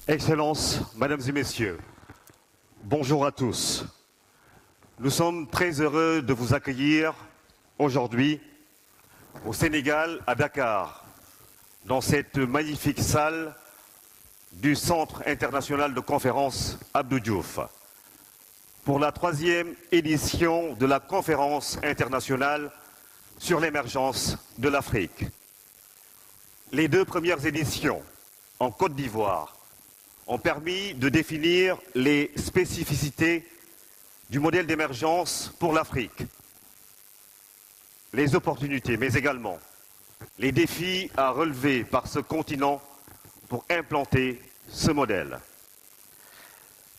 Excellences, Mesdames et Messieurs, bonjour à tous. Nous sommes très heureux de vous accueillir aujourd'hui au Sénégal, à Dakar, dans cette magnifique salle du Centre international de conférence Abdou Diouf, pour la 3e édition de la conférence internationale sur l'émergence de l'Afrique. Les 2 premières éditions en Côte d'Ivoire ont permis de définir les spécificités du modèle d'émergence pour l'Afrique, les opportunités, mais également les défis à relever par ce continent pour implanter ce modèle.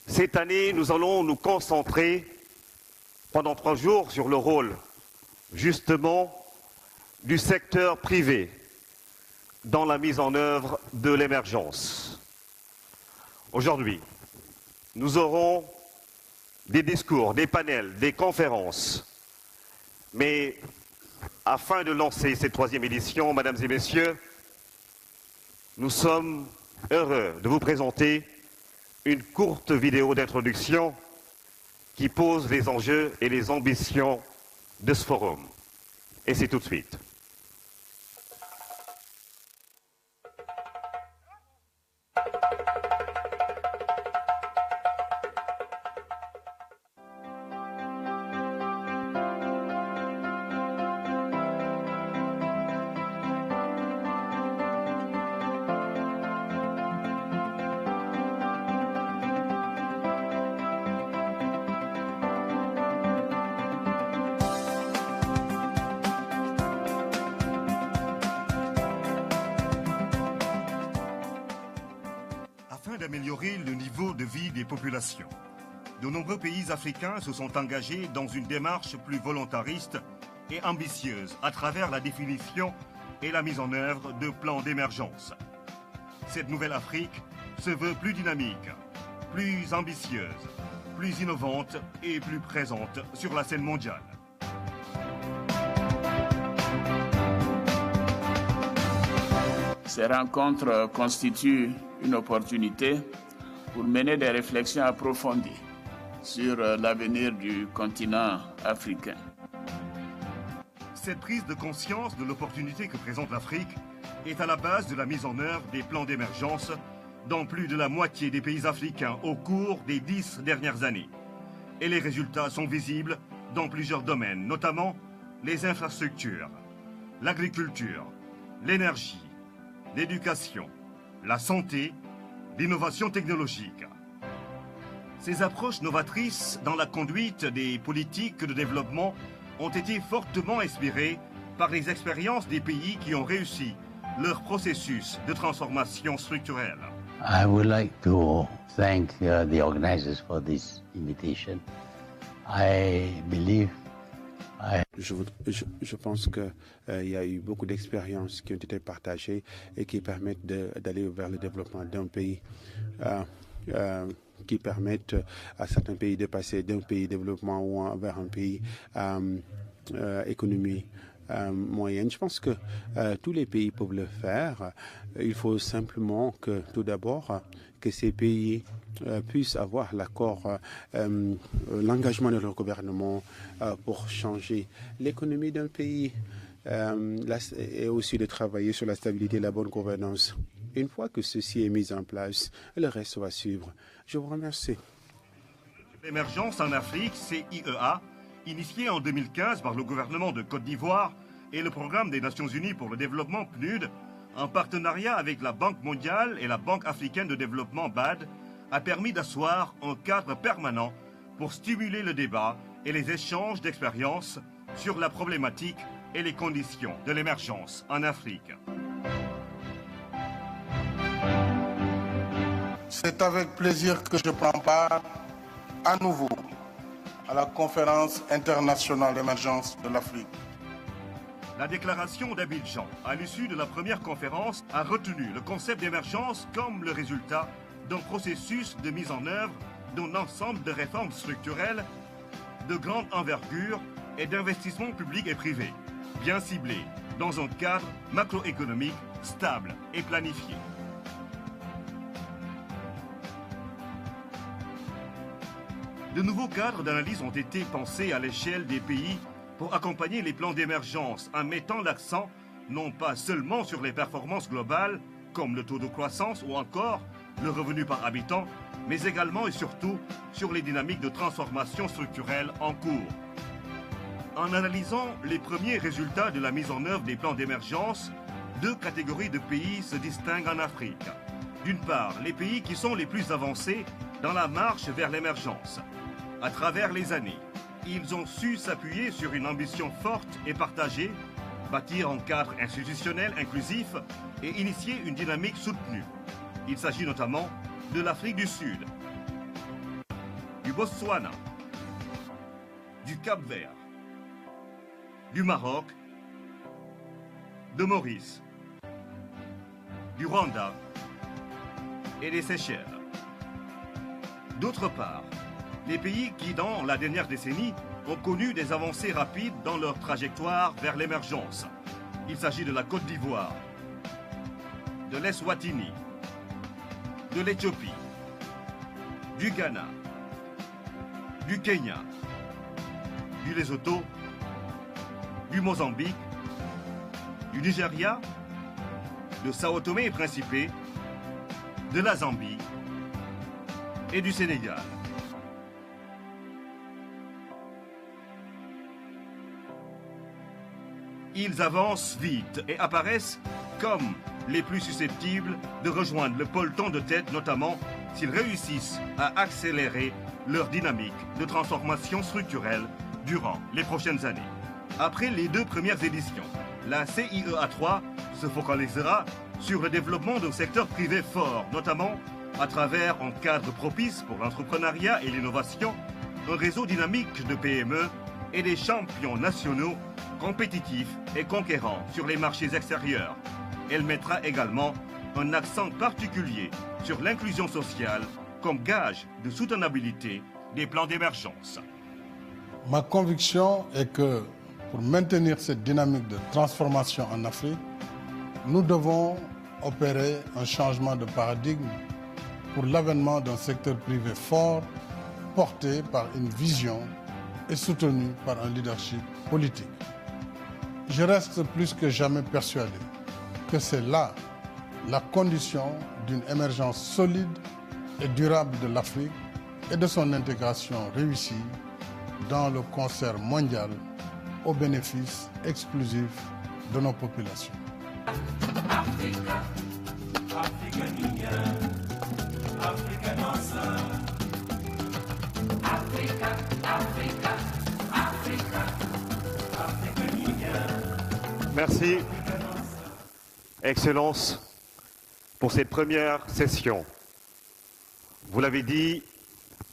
Cette année, nous allons nous concentrer pendant 3 jours sur le rôle, justement, du secteur privé dans la mise en œuvre de l'émergence. Aujourd'hui, nous aurons des discours, des panels, des conférences. Mais afin de lancer cette 3e édition, Mesdames et Messieurs, nous sommes heureux de vous présenter une courte vidéo d'introduction qui pose les enjeux et les ambitions de ce forum. Et c'est tout de suite. D'améliorer le niveau de vie des populations. De nombreux pays africains se sont engagés dans une démarche plus volontariste et ambitieuse à travers la définition et la mise en œuvre de plans d'émergence. Cette nouvelle Afrique se veut plus dynamique, plus ambitieuse, plus innovante et plus présente sur la scène mondiale. Ces rencontres constituent une opportunité pour mener des réflexions approfondies sur l'avenir du continent africain. Cette prise de conscience de l'opportunité que présente l'Afrique est à la base de la mise en œuvre des plans d'émergence dans plus de la moitié des pays africains au cours des 10 dernières années. Et les résultats sont visibles dans plusieurs domaines, notamment les infrastructures, l'agriculture, l'énergie, l'éducation, la santé, l'innovation technologique. Ces approches novatrices dans la conduite des politiques de développement ont été fortement inspirées par les expériences des pays qui ont réussi leur processus de transformation structurelle. I would like to thank the organizers for this invitation. I believe Je pense qu'il y a eu beaucoup d'expériences qui ont été partagées et qui permettent d'aller vers le développement d'un pays, qui permettent à certains pays de passer d'un pays développement ou vers un pays économie moyenne. Je pense que tous les pays peuvent le faire. Il faut simplement que, tout d'abord, que ces pays puissent avoir l'accord, l'engagement de leur gouvernement pour changer l'économie d'un pays et aussi de travailler sur la stabilité et la bonne gouvernance. Une fois que ceci est mis en place, le reste va suivre. Je vous remercie. L'émergence en Afrique, CIEA, initiée en 2015 par le gouvernement de Côte d'Ivoire et le programme des Nations Unies pour le développement PNUD, en partenariat avec la Banque mondiale et la Banque africaine de développement BAD, a permis d'asseoir un cadre permanent pour stimuler le débat et les échanges d'expériences sur la problématique et les conditions de l'émergence en Afrique. C'est avec plaisir que je prends part à nouveau à la conférence internationale d'émergence de l'Afrique. La déclaration d'Abidjan, à l'issue de la première conférence, a retenu le concept d'émergence comme le résultat d'un processus de mise en œuvre d'un ensemble de réformes structurelles de grande envergure et d'investissements publics et privés, bien ciblés, dans un cadre macroéconomique stable et planifié. de nouveaux cadres d'analyse ont été pensés à l'échelle des pays pour accompagner les plans d'émergence en mettant l'accent non pas seulement sur les performances globales, comme le taux de croissance ou encore le revenu par habitant, mais également et surtout sur les dynamiques de transformation structurelle en cours. En analysant les premiers résultats de la mise en œuvre des plans d'émergence, deux catégories de pays se distinguent en Afrique. D'une part, les pays qui sont les plus avancés dans la marche vers l'émergence. À travers les années, ils ont su s'appuyer sur une ambition forte et partagée, bâtir un cadre institutionnel inclusif et initier une dynamique soutenue. Il s'agit notamment de l'Afrique du Sud, du Botswana, du Cap-Vert, du Maroc, de Maurice, du Rwanda et des Seychelles. D'autre part, les pays qui, dans la dernière décennie, ont connu des avancées rapides dans leur trajectoire vers l'émergence. Il s'agit de la Côte d'Ivoire, de l'Eswatini, de l'Éthiopie, du Ghana, du Kenya, du Lesotho, du Mozambique, du Nigeria, de Sao Tomé et Principe, de la Zambie et du Sénégal. Ils avancent vite et apparaissent comme les plus susceptibles de rejoindre le peloton de tête, notamment s'ils réussissent à accélérer leur dynamique de transformation structurelle durant les prochaines années. Après les deux premières éditions, la CIEA3 se focalisera sur le développement d'un secteur privé fort, notamment à travers un cadre propice pour l'entrepreneuriat et l'innovation, un réseau dynamique de PME et des champions nationaux compétitifs et conquérants sur les marchés extérieurs. Elle mettra également un accent particulier sur l'inclusion sociale comme gage de soutenabilité des plans d'émergence. Ma conviction est que pour maintenir cette dynamique de transformation en Afrique, nous devons opérer un changement de paradigme pour l'avènement d'un secteur privé fort, porté par une vision et soutenu par un leadership politique. Je reste plus que jamais persuadé que c'est là la condition d'une émergence solide et durable de l'Afrique et de son intégration réussie dans le concert mondial au bénéfice exclusif de nos populations. Africa, Africa Union, Africa Nossa, Africa, Africa, Africa, Africa Union. Merci, Excellence, pour cette première session. Vous l'avez dit,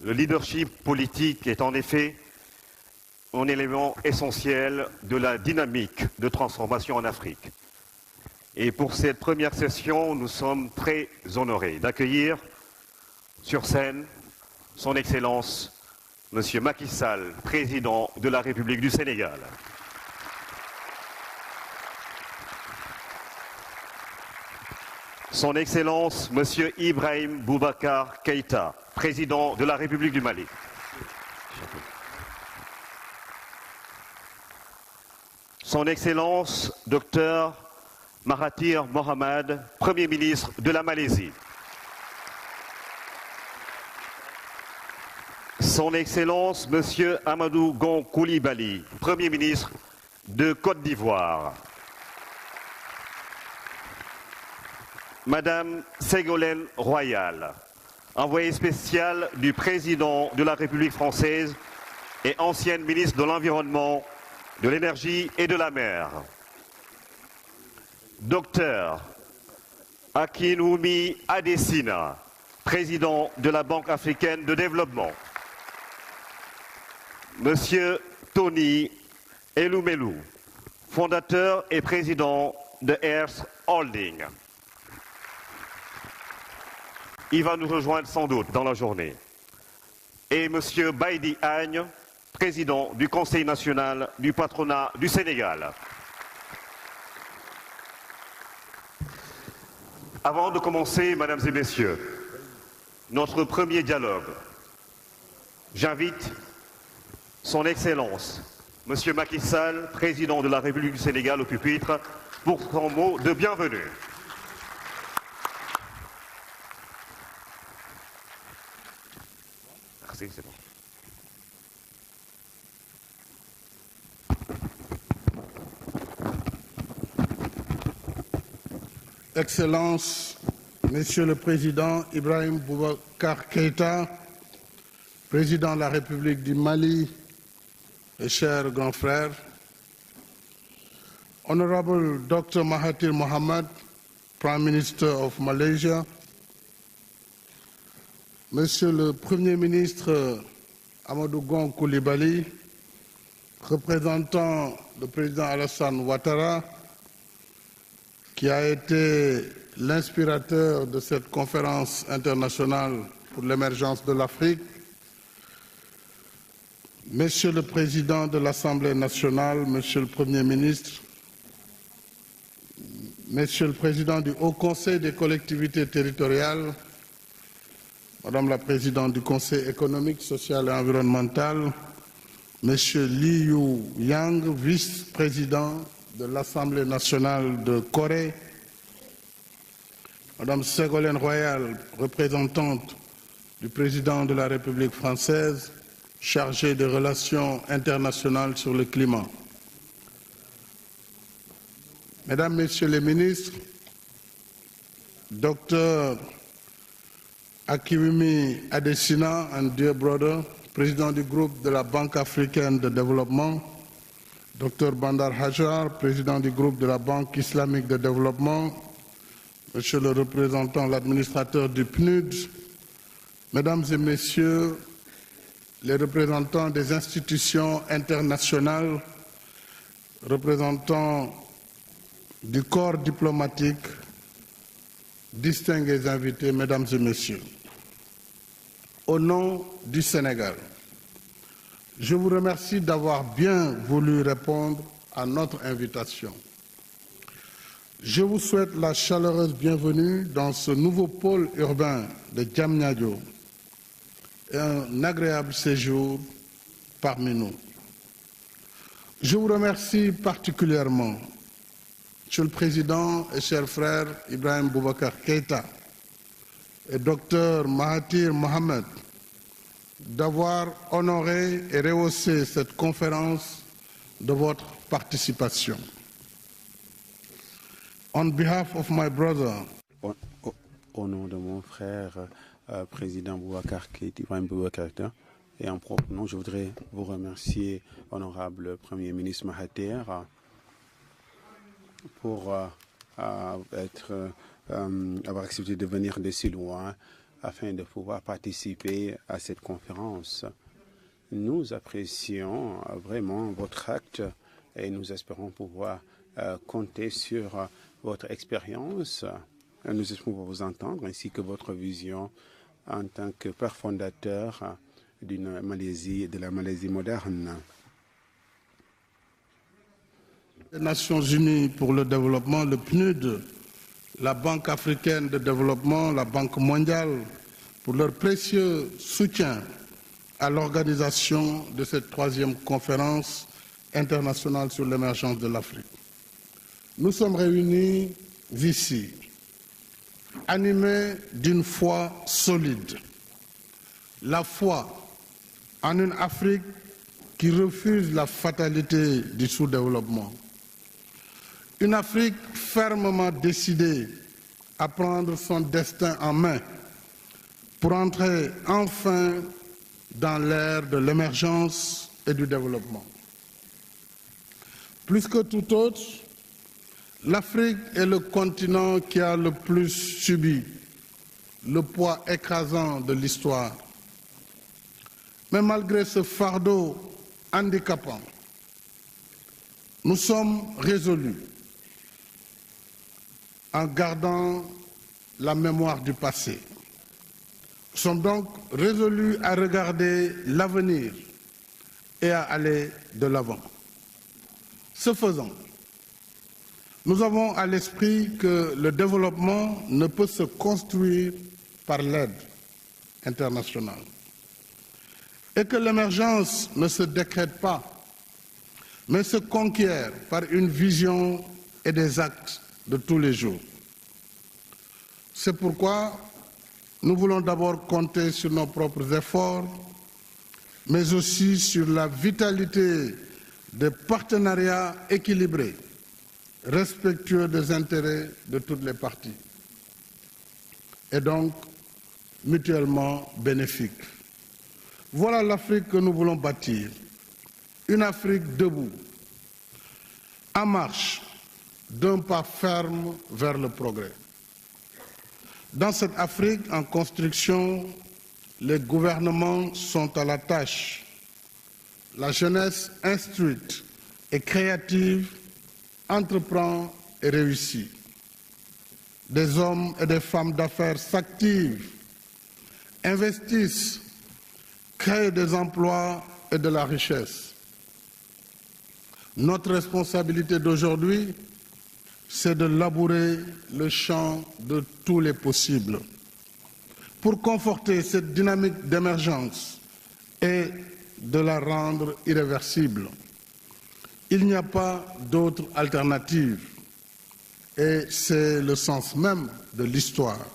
le leadership politique est en effet un élément essentiel de la dynamique de transformation en Afrique. Et pour cette première session, nous sommes très honorés d'accueillir sur scène son Excellence, M. Macky Sall, président de la République du Sénégal. Son Excellence, M. Ibrahim Boubacar Keïta, président de la République du Mali. Son Excellence, Dr Mahathir Mohamad, Premier ministre de la Malaisie. Son Excellence, M. Amadou Gon Coulibaly, Premier ministre de Côte d'Ivoire. Madame Ségolène Royal, envoyée spéciale du président de la République française et ancienne ministre de l'Environnement, de l'Énergie et de la Mer. Docteur Akinwumi Adesina, président de la Banque africaine de développement. Monsieur Tony Elumelu, fondateur et président de Earth Holding. Il va nous rejoindre sans doute dans la journée. Et Monsieur Baïdi Agne, président du Conseil national du patronat du Sénégal. Avant de commencer, mesdames et messieurs, notre premier dialogue, J'invite son Excellence, Monsieur Macky Sall, président de la République du Sénégal, au pupitre, pour son mot de bienvenue. Merci, c'est bon. Excellences, Monsieur le Président Ibrahim Boubacar Keïta, Président de la République du Mali et chers grands frères, Honorable Dr. Mahathir Mohamad, Prime Minister of Malaysia, Monsieur le Premier ministre Amadou Gon Coulibaly, représentant le président Alassane Ouattara, qui a été l'inspirateur de cette conférence internationale pour l'émergence de l'Afrique, Monsieur le Président de l'Assemblée nationale, Monsieur le Premier ministre, Monsieur le Président du Haut Conseil des collectivités territoriales, Madame la Présidente du Conseil économique, social et environnemental, Monsieur Lee You-yang, vice-président de l'Assemblée nationale de Corée, Madame Ségolène Royal, représentante du président de la République française, chargée des relations internationales sur le climat. Mesdames, Messieurs les ministres, Dr. Akiwumi Adesina and dear brother, président du groupe de la Banque africaine de développement, Dr. Bandar Hajar, président du groupe de la Banque islamique de développement, Monsieur le représentant, l'administrateur du PNUD, Mesdames et Messieurs les représentants des institutions internationales, représentants du corps diplomatique, distingués invités, Mesdames et Messieurs, au nom du Sénégal, je vous remercie d'avoir bien voulu répondre à notre invitation. Je vous souhaite la chaleureuse bienvenue dans ce nouveau pôle urbain de Diamniadio et un agréable séjour parmi nous. Je vous remercie particulièrement, Monsieur le Président et cher frère Ibrahim Boubacar Keïta et Dr. Mahathir Mohamad, d'avoir honoré et rehaussé cette conférence de votre participation. On behalf of my brother, au nom de mon frère, président Boubacar Keïta, Ibrahim Boubacar Keïta, et en propre nom, je voudrais vous remercier, honorable Premier ministre Mahathir, pour avoir accepté de venir de si loin afin de pouvoir participer à cette conférence. Nous apprécions vraiment votre acte et nous espérons pouvoir compter sur votre expérience. Nous espérons vous entendre ainsi que votre vision en tant que père fondateur de la Malaisie moderne. Les Nations Unies pour le développement, le PNUD, la Banque africaine de développement, la Banque mondiale, pour leur précieux soutien à l'organisation de cette troisième conférence internationale sur l'émergence de l'Afrique. Nous sommes réunis ici, animés d'une foi solide, la foi en une Afrique qui refuse la fatalité du sous-développement. Une Afrique fermement décidée à prendre son destin en main pour entrer enfin dans l'ère de l'émergence et du développement. Plus que tout autre, l'Afrique est le continent qui a le plus subi le poids écrasant de l'histoire. Mais malgré ce fardeau handicapant, nous sommes résolus en gardant la mémoire du passé. Nous sommes donc résolus à regarder l'avenir et à aller de l'avant. Ce faisant, nous avons à l'esprit que le développement ne peut se construire par l'aide internationale. et que l'émergence ne se décrète pas, mais se conquiert par une vision et des actes de tous les jours. C'est pourquoi nous voulons d'abord compter sur nos propres efforts, mais aussi sur la vitalité des partenariats équilibrés, respectueux des intérêts de toutes les parties, et donc mutuellement bénéfiques. Voilà l'Afrique que nous voulons bâtir, une Afrique debout, en marche, d'un pas ferme vers le progrès. Dans cette Afrique en construction, les gouvernements sont à la tâche. La jeunesse instruite et créative entreprend et réussit. Des hommes et des femmes d'affaires s'activent, investissent, créent des emplois et de la richesse. Notre responsabilité d'aujourd'hui, c'est de labourer le champ de tous les possibles pour conforter cette dynamique d'émergence et de la rendre irréversible. Il n'y a pas d'autre alternative et c'est le sens même de l'histoire.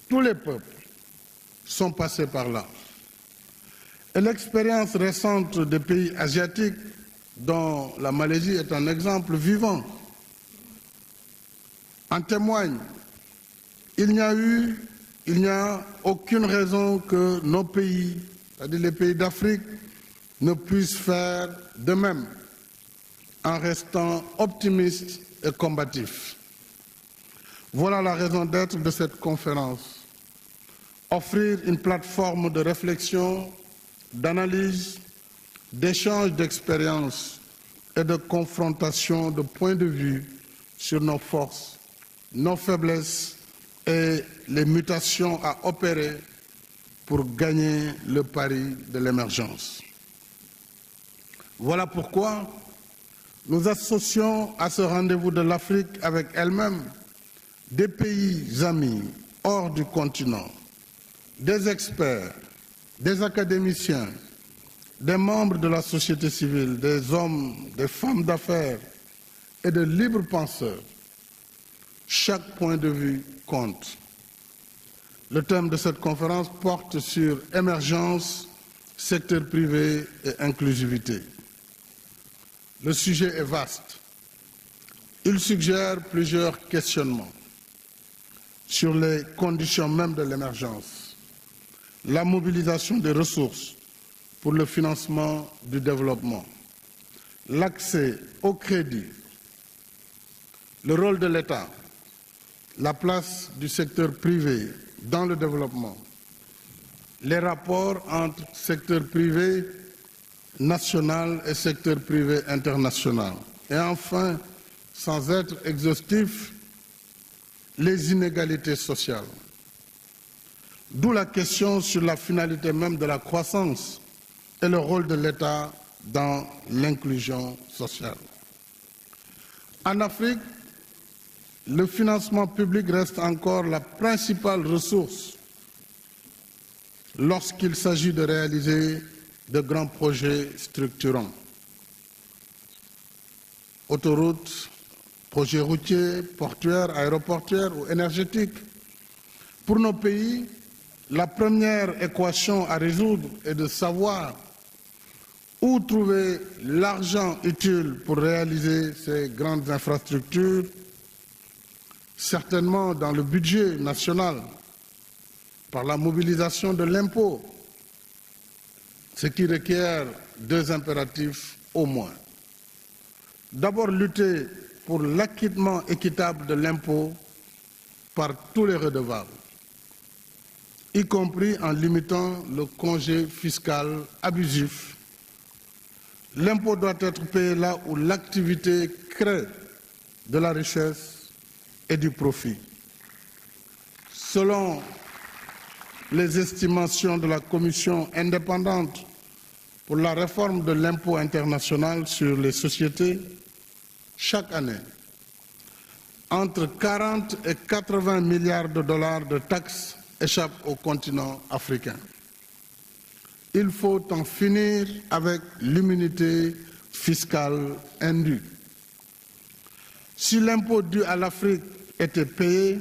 Tous les peuples sont passés par là. Et l'expérience récente des pays asiatiques, dont la Malaisie est un exemple vivant, en témoigne. Il n'y a aucune raison que nos pays, c'est-à-dire les pays d'Afrique, ne puissent faire de même en restant optimistes et combatifs. Voilà la raison d'être de cette conférence. Offrir une plateforme de réflexion, d'analyse, d'échange d'expériences et de confrontation de points de vue sur nos forces, nos faiblesses et les mutations à opérer pour gagner le pari de l'émergence. Voilà pourquoi nous associons à ce rendez-vous de l'Afrique avec elle-même des pays amis hors du continent, des experts, des académiciens, des membres de la société civile, des hommes, des femmes d'affaires et de libres penseurs. Chaque point de vue compte. Le thème de cette conférence porte sur émergence, secteur privé et inclusivité. Le sujet est vaste. Il suggère plusieurs questionnements sur les conditions mêmes de l'émergence, la mobilisation des ressources pour le financement du développement, l'accès au crédit, le rôle de l'État, la place du secteur privé dans le développement, les rapports entre secteur privé national et secteur privé international, et enfin, sans être exhaustif, les inégalités sociales. D'où la question sur la finalité même de la croissance et le rôle de l'État dans l'inclusion sociale. En Afrique, le financement public reste encore la principale ressource lorsqu'il s'agit de réaliser de grands projets structurants. Autoroutes, projets routiers, portuaires, aéroportuaires ou énergétiques. Pour nos pays, la première équation à résoudre est de savoir où trouver l'argent utile pour réaliser ces grandes infrastructures, certainement dans le budget national, par la mobilisation de l'impôt, ce qui requiert deux impératifs au moins. D'abord, lutter pour l'acquittement équitable de l'impôt par tous les redevables, y compris en limitant le congé fiscal abusif. L'impôt doit être payé là où l'activité crée de la richesse et du profit. Selon les estimations de la Commission indépendante pour la réforme de l'impôt international sur les sociétés, chaque année, entre 40 et 80 milliards de dollars de taxes échappent au continent africain. il faut en finir avec l'immunité fiscale indue. Si l'impôt dû à l'Afrique était payé,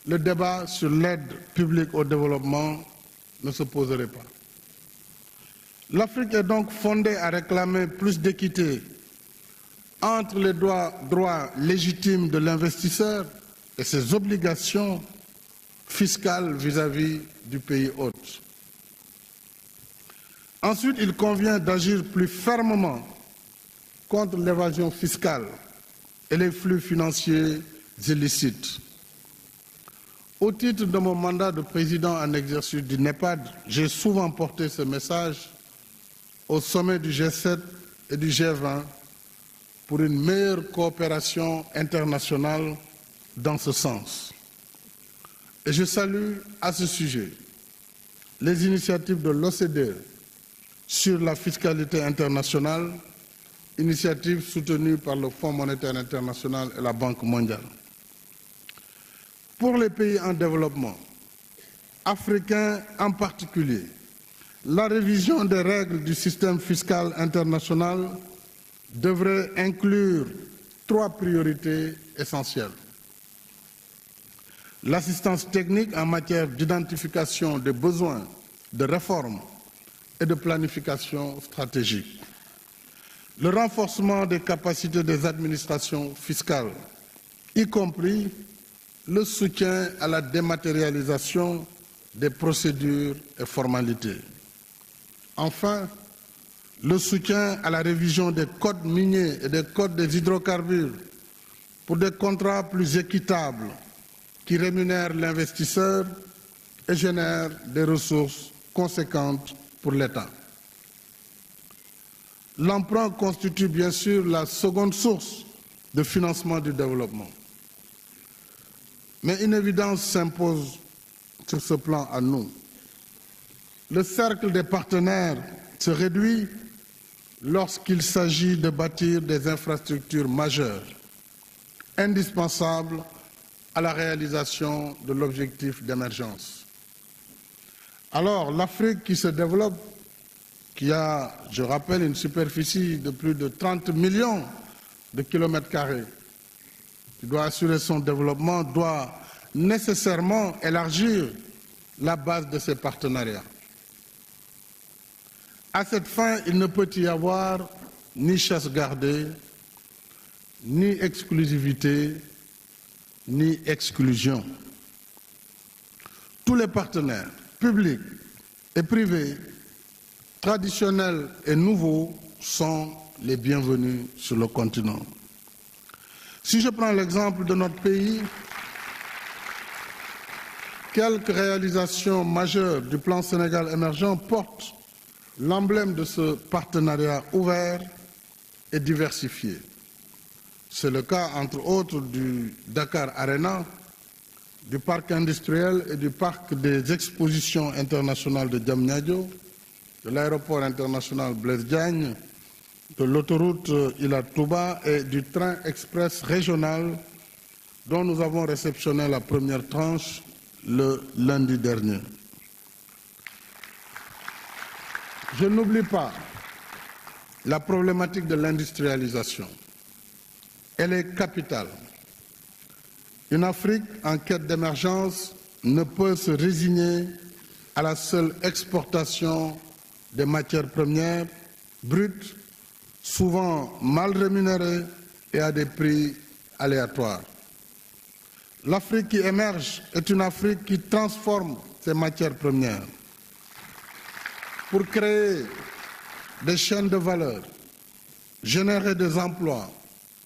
le débat sur l'aide publique au développement ne se poserait pas. L'Afrique est donc fondée à réclamer plus d'équité entre les droits légitimes de l'investisseur et ses obligations fiscales vis-à-vis du pays hôte. Ensuite, il convient d'agir plus fermement contre l'évasion fiscale et les flux financiers illicites. Au titre de mon mandat de président en exercice du NEPAD, j'ai souvent porté ce message au sommet du G7 et du G20 pour une meilleure coopération internationale dans ce sens. Et je salue à ce sujet les initiatives de l'OCDE sur la fiscalité internationale, initiative soutenue par le Fonds monétaire international et la Banque mondiale. Pour les pays en développement, africains en particulier, la révision des règles du système fiscal international devrait inclure 3 priorités essentielles. L'assistance technique en matière d'identification des besoins de réforme et de planification stratégique. Le renforcement des capacités des administrations fiscales, y compris le soutien à la dématérialisation des procédures et formalités. Enfin, le soutien à la révision des codes miniers et des codes des hydrocarbures pour des contrats plus équitables qui rémunèrent l'investisseur et génèrent des ressources conséquentes pour l'État. L'emprunt constitue bien sûr la seconde source de financement du développement. Mais une évidence s'impose sur ce plan à nous. Le cercle des partenaires se réduit lorsqu'il s'agit de bâtir des infrastructures majeures, indispensables à la réalisation de l'objectif d'émergence. Alors, l'Afrique qui se développe, qui a, je rappelle, une superficie de plus de 30 millions de kilomètres carrés, qui doit assurer son développement, doit nécessairement élargir la base de ses partenariats. À cette fin, il ne peut y avoir ni chasse gardée, ni exclusivité, ni exclusion. Tous les partenaires, publics et privés, traditionnels et nouveaux, sont les bienvenus sur le continent. Si je prends l'exemple de notre pays, quelques réalisations majeures du plan Sénégal émergent portent l'emblème de ce partenariat ouvert et diversifié. C'est le cas, entre autres, du Dakar Arena, du parc industriel et du parc des expositions internationales de Diamniadio, de l'aéroport international Blaise Diagne, de l'autoroute Ila Touba et du train express régional dont nous avons réceptionné la première tranche le lundi dernier. Je n'oublie pas la problématique de l'industrialisation. Elle est capitale. Une Afrique en quête d'émergence ne peut se résigner à la seule exportation des matières premières brutes, souvent mal rémunérées et à des prix aléatoires. L'Afrique qui émerge est une Afrique qui transforme ses matières premières pour créer des chaînes de valeur, générer des emplois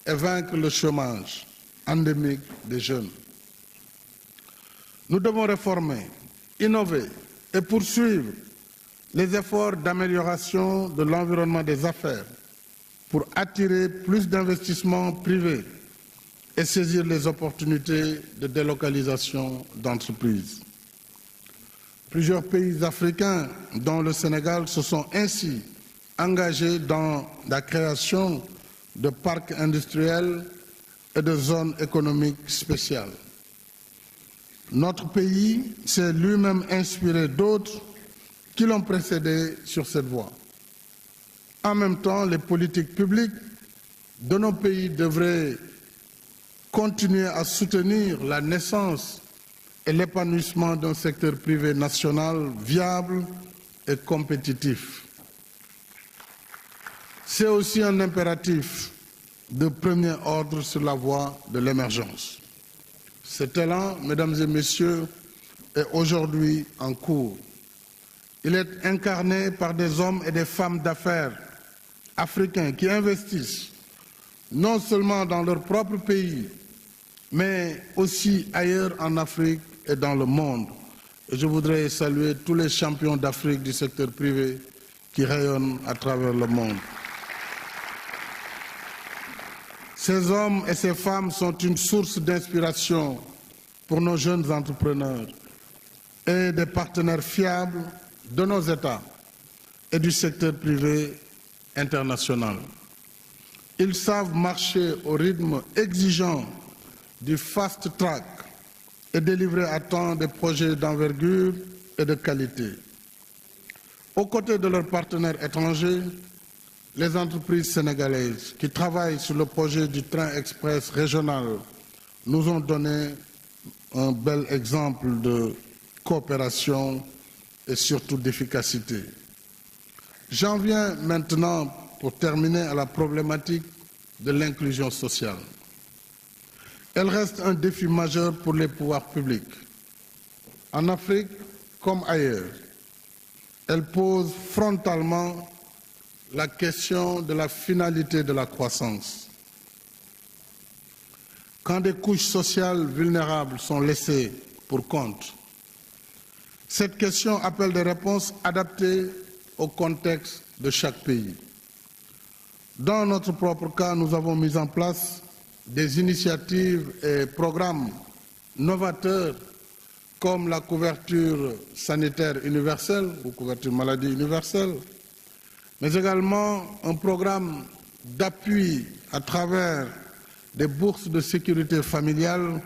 et vaincre le chômage endémique des jeunes. Nous devons réformer, innover et poursuivre les efforts d'amélioration de l'environnement des affaires pour attirer plus d'investissements privés et saisir les opportunités de délocalisation d'entreprises. Plusieurs pays africains, dont le Sénégal, se sont ainsi engagés dans la création de parcs industriels et de zones économiques spéciales. Notre pays s'est lui-même inspiré d'autres qui l'ont précédé sur cette voie. En même temps, les politiques publiques de nos pays devraient continuer à soutenir la naissance et l'épanouissement d'un secteur privé national viable et compétitif. C'est aussi un impératif de premier ordre sur la voie de l'émergence. Cet élan, mesdames et messieurs, est aujourd'hui en cours. Il est incarné par des hommes et des femmes d'affaires africains qui investissent non seulement dans leur propre pays, mais aussi ailleurs en Afrique et dans le monde. Et je voudrais saluer tous les champions d'Afrique du secteur privé qui rayonnent à travers le monde. Ces hommes et ces femmes sont une source d'inspiration pour nos jeunes entrepreneurs et des partenaires fiables de nos États et du secteur privé international. Ils savent marcher au rythme exigeant du fast track et délivrer à temps des projets d'envergure et de qualité. Aux côtés de leurs partenaires étrangers, les entreprises sénégalaises qui travaillent sur le projet du train express régional nous ont donné un bel exemple de coopération et surtout d'efficacité. J'en viens maintenant, pour terminer, à la problématique de l'inclusion sociale. Elle reste un défi majeur pour les pouvoirs publics. En Afrique comme ailleurs, elle pose frontalement la question de la finalité de la croissance. Quand des couches sociales vulnérables sont laissées pour compte, cette question appelle des réponses adaptées au contexte de chaque pays. Dans notre propre cas, nous avons mis en place des initiatives et programmes novateurs comme la couverture sanitaire universelle ou couverture maladie universelle, mais également un programme d'appui à travers des bourses de sécurité familiale,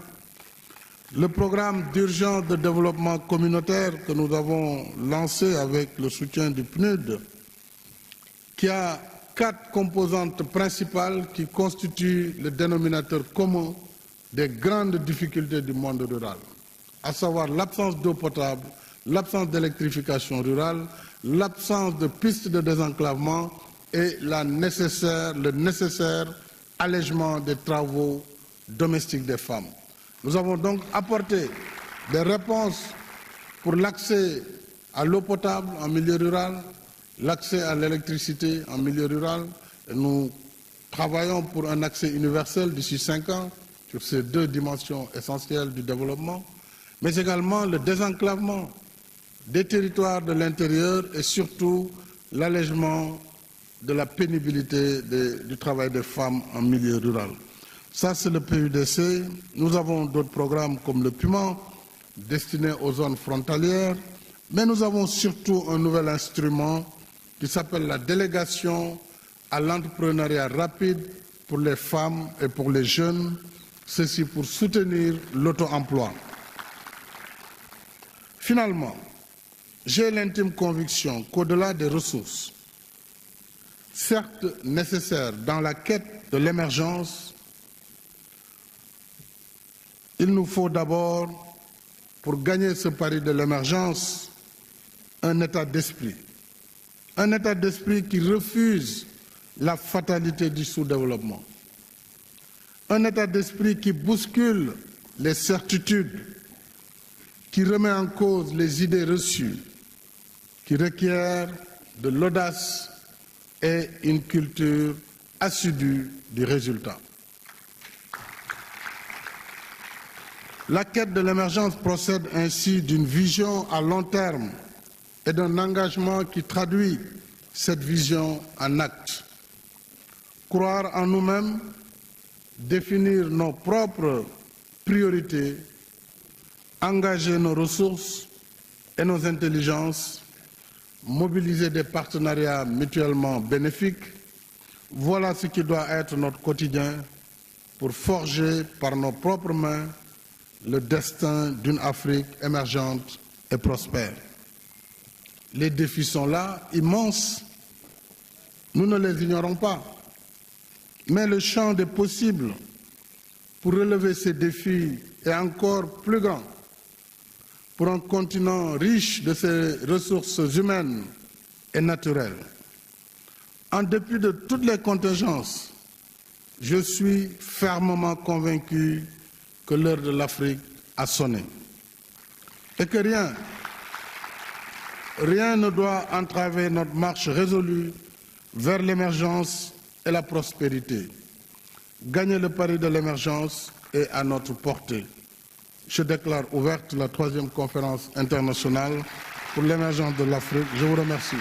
le programme d'urgence de développement communautaire que nous avons lancé avec le soutien du PNUD, qui a 4 composantes principales qui constituent le dénominateur commun des grandes difficultés du monde rural, à savoir l'absence d'eau potable, l'absence d'électrification rurale, l'absence de pistes de désenclavement et le nécessaire allègement des travaux domestiques des femmes. Nous avons donc apporté des réponses pour l'accès à l'eau potable en milieu rural, l'accès à l'électricité en milieu rural. Et nous travaillons pour un accès universel d'ici 5 ans sur ces 2 dimensions essentielles du développement, mais également le désenclavement des territoires de l'intérieur et surtout l'allègement de la pénibilité du travail des femmes en milieu rural. Ça, c'est le PUDC. Nous avons d'autres programmes comme le PUMA, destiné aux zones frontalières, mais nous avons surtout un nouvel instrument qui s'appelle la délégation à l'entrepreneuriat rapide pour les femmes et pour les jeunes, ceci pour soutenir l'auto-emploi. Finalement, j'ai l'intime conviction qu'au-delà des ressources, certes nécessaires dans la quête de l'émergence, il nous faut d'abord, pour gagner ce pari de l'émergence, un état d'esprit. Un état d'esprit qui refuse la fatalité du sous-développement. Un état d'esprit qui bouscule les certitudes, qui remet en cause les idées reçues, qui requiert de l'audace et une culture assidue du résultat. La quête de l'émergence procède ainsi d'une vision à long terme et d'un engagement qui traduit cette vision en actes. Croire en nous-mêmes, définir nos propres priorités, engager nos ressources et nos intelligences, mobiliser des partenariats mutuellement bénéfiques, voilà ce qui doit être notre quotidien pour forger par nos propres mains le destin d'une Afrique émergente et prospère. Les défis sont là, immenses. Nous ne les ignorons pas. Mais le champ des possibles pour relever ces défis est encore plus grand. Pour un continent riche de ses ressources humaines et naturelles. En dépit de toutes les contingences, je suis fermement convaincu que l'heure de l'Afrique a sonné. Et que rien ne doit entraver notre marche résolue vers l'émergence et la prospérité. Gagner le pari de l'émergence est à notre portée. Je déclare ouverte la 3e conférence internationale pour l'émergence de l'Afrique. Je vous remercie.